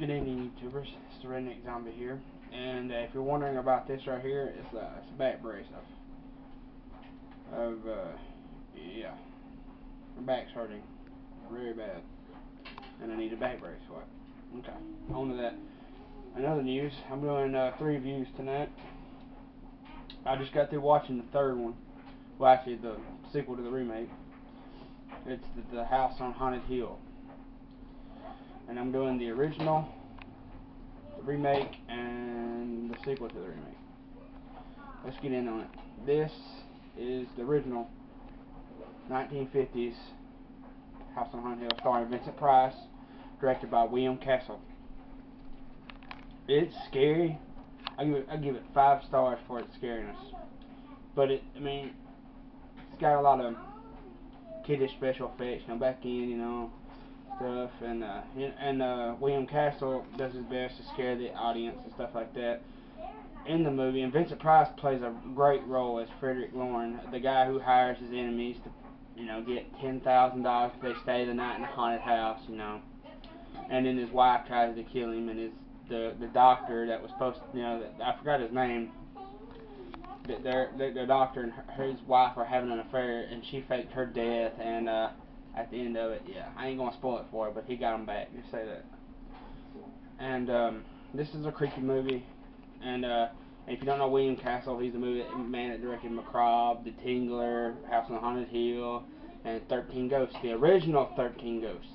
Good evening, YouTubers. It's the Redneck Zombie here, and if you're wondering about this right here, it's a back brace of yeah, my back's hurting very bad, and I need a back brace for it. Okay, on to that. Another news, I'm doing 3 reviews tonight. I just got through watching the third one. Well, actually, the sequel to the remake. It's the House on Haunted Hill, and I'm doing the original, the remake, and the sequel to the remake. Let's get in on it. This is the original 1950s House on Haunted Hill, starring Vincent Price, directed by William Castle. It's scary. I give it 5 stars for its scariness. But it's got a lot of kiddish special effects, back in, stuff, and William Castle does his best to scare the audience and stuff like that in the movie. And Vincent Price plays a great role as Frederick Lauren, the guy who hires his enemies to, get $10,000 if they stay the night in the haunted house, And then his wife tries to kill him, and the doctor that was supposed to, I forgot his name. The doctor and his wife are having an affair, and she faked her death, and at the end of it, yeah, I ain't gonna spoil it for her, but he got him back. Just say that. And this is a creepy movie, and if you don't know William Castle, he's the man that directed Macabre, The Tingler, House on the Haunted Hill, and 13 Ghosts. The original 13 Ghosts,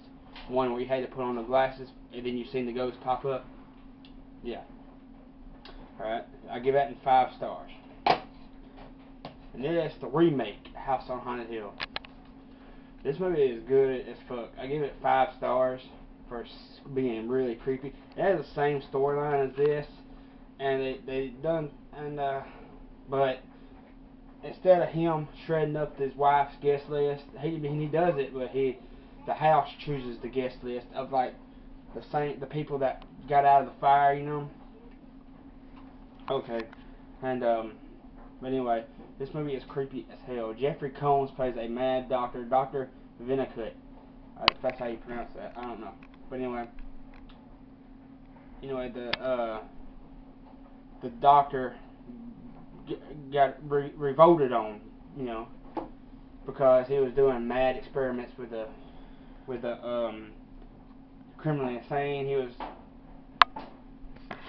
one where you had to put on the glasses, and then you seen the ghost pop up. Yeah. Alright, I give that 5 stars. And then that's the remake, House on Haunted Hill. This movie is good as fuck. I give it 5 stars for being really creepy. It has the same storyline as this, and they done but instead of him shredding up his wife's guest list, he does it, but the house chooses the guest list of like the people that got out of the fire, Okay, and but anyway, this movie is creepy as hell. Jeffrey Combs plays a mad doctor, Dr. Winnicott. If that's how you pronounce that, I don't know. But anyway, the doctor got revolted on, because he was doing mad experiments with the criminally insane. He was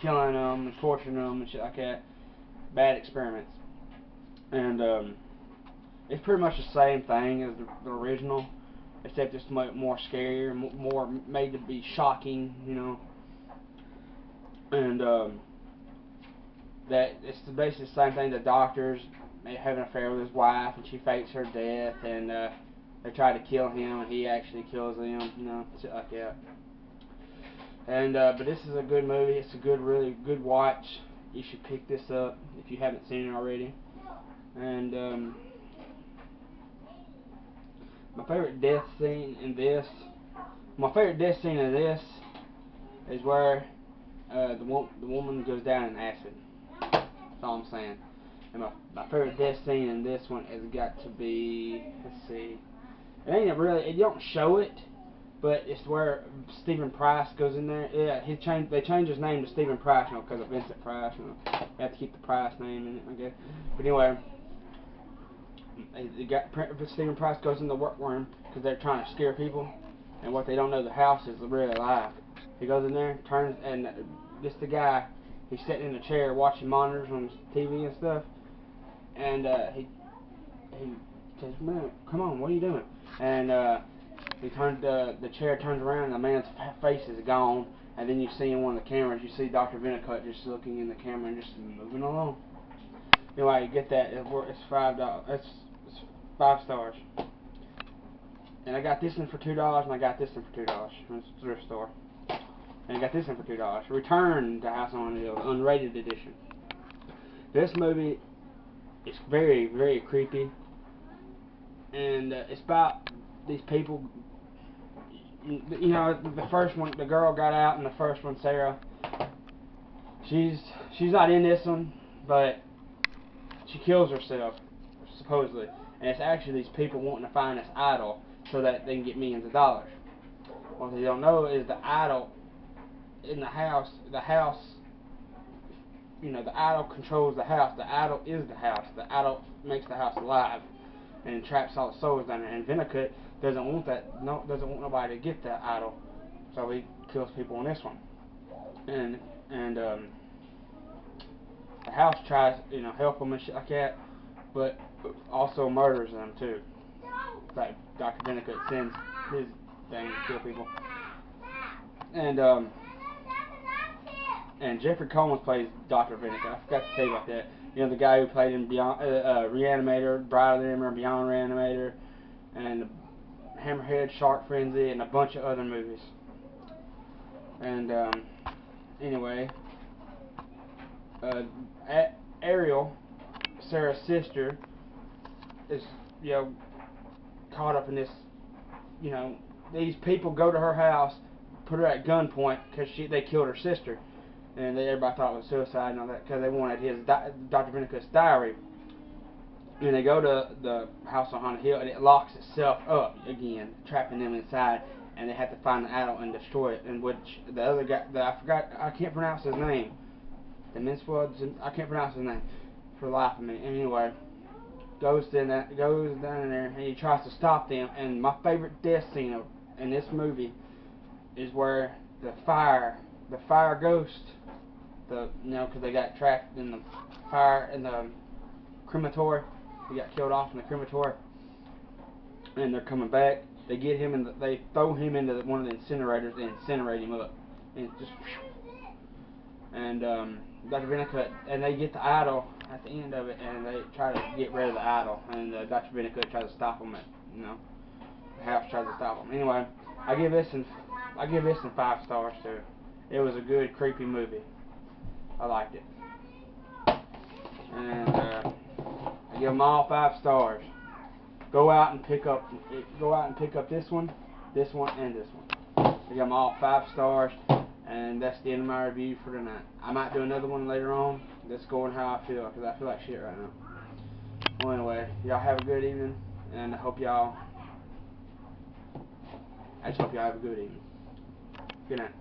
killing them and torturing them and shit like that. Bad experiments. And it's pretty much the same thing as the original, except it's more scarier, more made to be shocking, And that it's basically the same thing. The doctors have an affair with his wife, and she fakes her death, and they try to kill him, and he actually kills them, shit like that. And but this is a good movie. It's a really good watch. You should pick this up if you haven't seen it already. And my favorite death scene in this is where the woman goes down in acid. That's all I'm saying. And my favorite death scene in this one has got to be, let's see, you don't show it, but it's where Stephen Price goes in there. Yeah, they changed his name to Stephen Price, because of Vincent Price. They have to keep the Price name in it, I guess. But anyway, Stephen Price goes in the workroom because they're trying to scare people, and what they don't know, the house is really alive. He goes in there, turns, and this the guy. He's sitting in a chair watching monitors on TV and stuff, and he says, "Man, come on, what are you doing?" And the chair turns around, and the man's face is gone. And then you see in one of the cameras, you see Dr. Winnicott just looking in the camera and just moving along. Anyway, you get that. It's $5. It's 5 stars. And I got this one for $2, and I got this one for $2 from the thrift store. And I got this one for $2. Return to House on the Hill, unrated edition. This movie is very, very creepy, and it's about these people. The first one, the girl got out, and the first one, Sarah. She's not in this one, but she kills herself, supposedly. And it's actually these people wanting to find this idol so that they can get millions of dollars. What they don't know is the idol in the house, you know, the idol controls the house. The idol is the house. The idol makes the house alive and traps all the souls down there. And Vinnicut doesn't want that. No, doesn't want nobody to get that idol, so he kills people in this one. And the house tries, you know, help them and shit like that, but also murders them too. Like Dr. Vinnicut sends his thing to kill people. And Jeffrey Combs plays Dr. Vinnicut. I forgot to tell you about that. You know, the guy who played in Beyond Reanimator, Bride of the Emperor, Beyond Reanimator, and Hammerhead, Shark Frenzy, and a bunch of other movies. And anyway, Ariel, Sarah's sister, is, you know, caught up in this. You know, these people go to her house, put her at gunpoint because they killed her sister, and everybody thought it was suicide and all that because they wanted Dr. Vinnicut's diary. And they go to the house on Haunted Hill, and it locks itself up again, trapping them inside. And they have to find the idol and destroy it. And which the other guy, I can't pronounce his name. The I can't pronounce his name for the life of me. Anyway, goes down in there and he tries to stop them. And my favorite death scene in this movie is where the fire ghost, you know, because they got trapped in the fire in the crematory. He got killed off in the crematory, and they're coming back. They get him and they throw him into one of the incinerators and incinerate him up, and just. And Dr. Vinnicut, and they get the idol at the end of it, and they try to get rid of the idol, and Dr. Vinnicut tries to stop them. You know, the house tries to stop them. Anyway, I give this 5 stars too. It was a good, creepy movie. I liked it, and I give them all 5 stars. Go out and pick up this one, and this one. I give them all 5 stars. And that's the end of my review for tonight. I might do another one later on. That's going how I feel, because I feel like shit right now. Well, anyway, y'all have a good evening, and I just hope y'all have a good evening. Good night.